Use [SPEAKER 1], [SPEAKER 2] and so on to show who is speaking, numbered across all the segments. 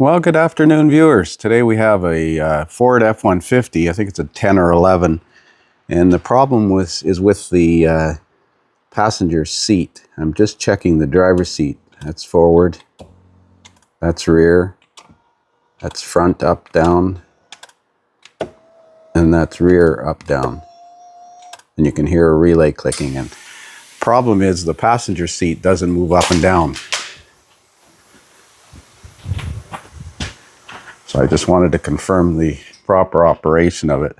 [SPEAKER 1] Well, good afternoon, viewers. Today we have a Ford F-150. I think it's a 10 or 11. And the problem is with the passenger seat. I'm just checking the driver's seat. That's forward. That's rear. That's front, up, down. And that's rear, up, down. And you can hear a relay clicking. And problem is the passenger seat doesn't move up and down. So I just wanted to confirm the proper operation of it.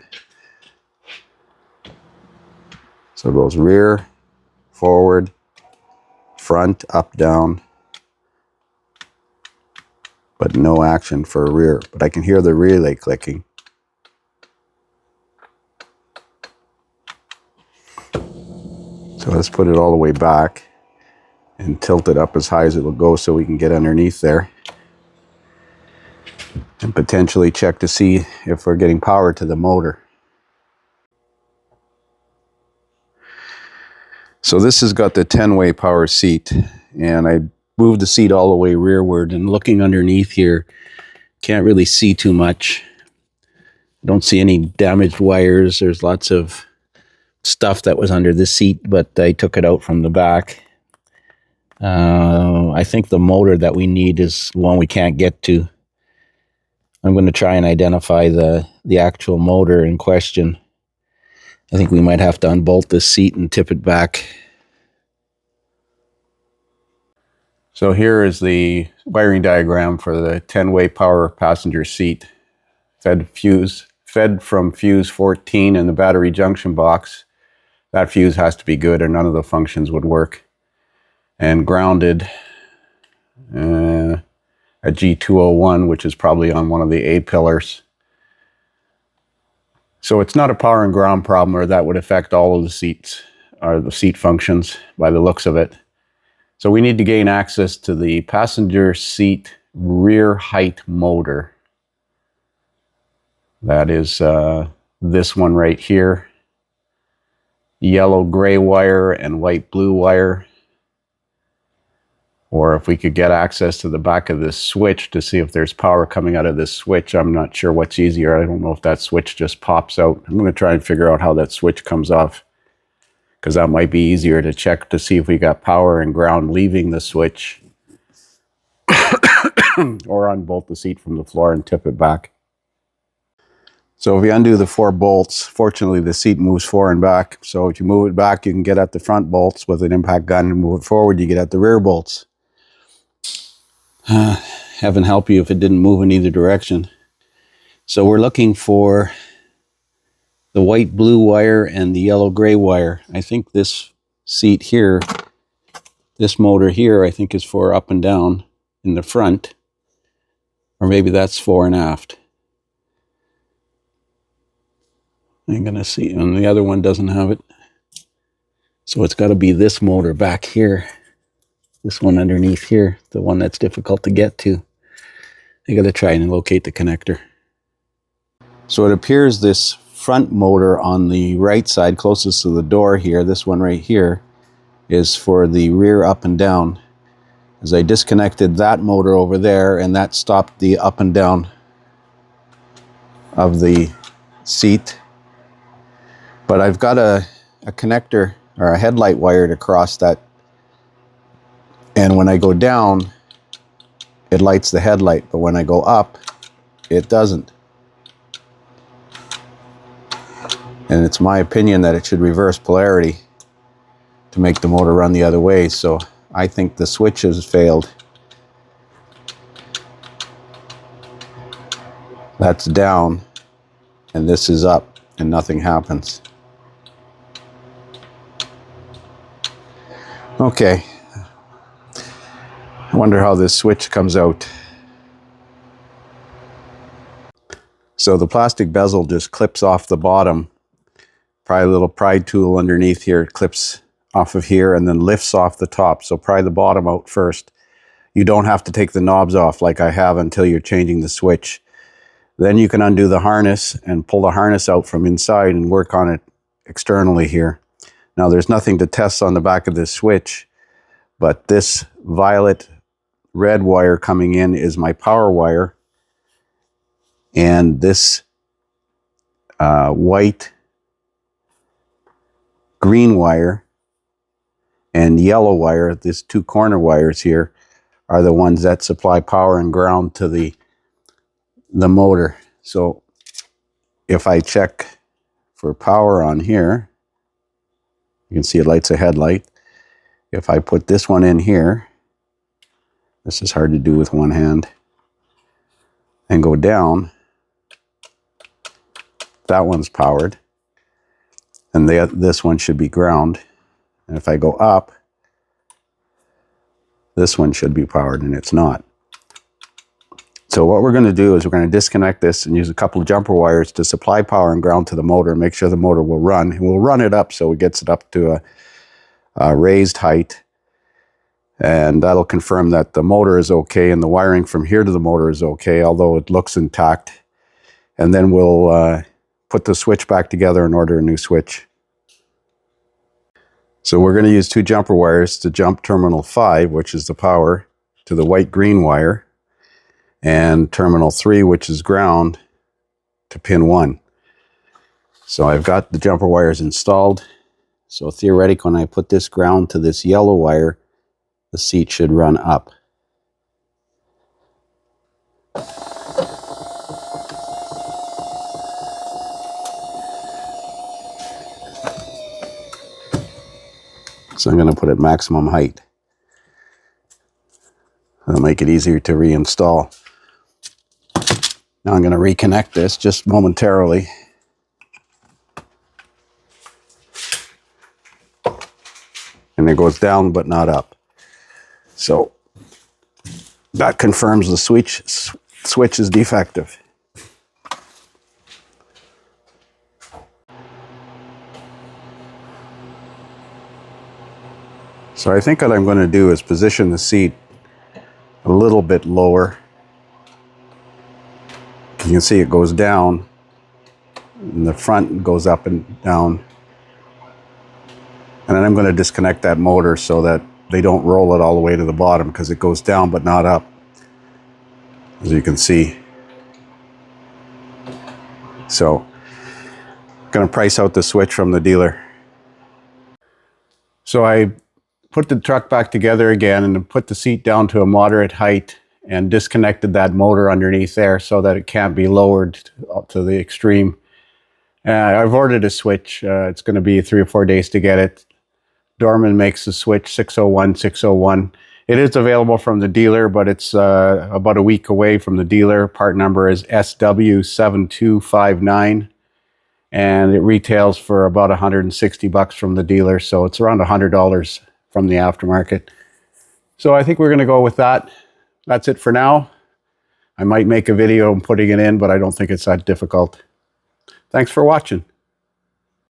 [SPEAKER 1] So it goes rear, forward, front, up, down, but no action for rear. But I can hear the relay clicking. So let's put it all the way back and tilt it up as high as it will go so we can get underneath there and potentially check to see if we're getting power to the motor. So this has got the 10-way power seat, and I moved the seat all the way rearward, and looking underneath here, can't really see too much. I don't see any damaged wires. There's lots of stuff that was under the seat, but I took it out from the back. I think the motor that we need is one we can't get to. I'm going to try and identify the actual motor in question. I think we might have to unbolt this seat and tip it back. So here is the wiring diagram for the 10-way power passenger seat. Fed from fuse 14 in the battery junction box. That fuse has to be good or none of the functions would work. And grounded at G201, which is probably on one of the A pillars. So it's not a power and ground problem, or that would affect all of the seats, or the seat functions by the looks of it. So we need to gain access to the passenger seat rear height motor. That is this one right here. Yellow gray wire and white blue wire. Or if we could get access to the back of this switch to see if there's power coming out of this switch. I'm not sure what's easier. I don't know if that switch just pops out. I'm going to try and figure out how that switch comes off, because that might be easier to check to see if we got power and ground leaving the switch. Or unbolt the seat from the floor and tip it back. So if you undo the 4 bolts, fortunately the seat moves forward and back. So if you move it back, you can get at the front bolts with an impact gun, and move it forward, you get at the rear bolts. Heaven help you if it didn't move in either direction. So we're looking for the white blue wire and the yellow gray wire. I think this seat here, this motor here, I think is for up and down in the front, or maybe that's fore and aft. I'm gonna see, and the other one doesn't have it. So it's got to be this motor back here. This one underneath here, the one that's difficult to get to. I got to try and locate the connector. So it appears this front motor on the right side, closest to the door here, this one right here, is for the rear up and down. As I disconnected that motor over there, and that stopped the up and down of the seat. But I've got a connector or a headlight wire to cross that. And when I go down, it lights the headlight, but when I go up, it doesn't. And it's my opinion that it should reverse polarity to make the motor run the other way. So I think the switch has failed. That's down, and this is up, and nothing happens. Okay. I wonder how this switch comes out. So the plastic bezel just clips off the bottom. Probably a little pry tool underneath here. It clips off of here and then lifts off the top. So pry the bottom out first. You don't have to take the knobs off like I have until you're changing the switch. Then you can undo the harness and pull the harness out from inside and work on it externally here. Now there's nothing to test on the back of this switch, but this violet red wire coming in is my power wire, and this white, green wire and yellow wire, these two corner wires here, are the ones that supply power and ground to the motor. So if I check for power on here, you can see it lights a headlight. If I put this one in here, this is hard to do with one hand, and go down, that one's powered, and this one should be ground. And if I go up, this one should be powered, and it's not. So what we're going to do is we're going to disconnect this and use a couple of jumper wires to supply power and ground to the motor, and make sure the motor will run. And we'll run it up so it gets it up to a raised height, and that'll confirm that the motor is okay and the wiring from here to the motor is okay, although it looks intact. And then we'll put the switch back together and order a new switch. So we're going to use two jumper wires to jump terminal 5, which is the power, to the white-green wire, and terminal 3, which is ground, to pin 1. So I've got the jumper wires installed. So theoretically, when I put this ground to this yellow wire, the seat should run up. So I'm going to put it maximum height. That'll make it easier to reinstall. Now I'm going to reconnect this just momentarily. And it goes down but not up. So that confirms the switch is defective. So I think what I'm going to do is position the seat a little bit lower. You can see it goes down, and the front goes up and down. And then I'm going to disconnect that motor so that they don't roll it all the way to the bottom, because it goes down but not up, as you can see. So I'm going to price out the switch from the dealer. So I put the truck back together again and put the seat down to a moderate height and disconnected that motor underneath there so that it can't be lowered up to the extreme. I've ordered a switch. It's going to be 3 or 4 days to get it. Dorman makes the switch 601. It is available from the dealer, but it's about a week away from the dealer. Part number is SW7259, and it retails for about $160 from the dealer, so it's around $100 from the aftermarket. So I think we're going to go with that. That's it for now. I might make a video putting it in, but I don't think it's that difficult. Thanks for watching.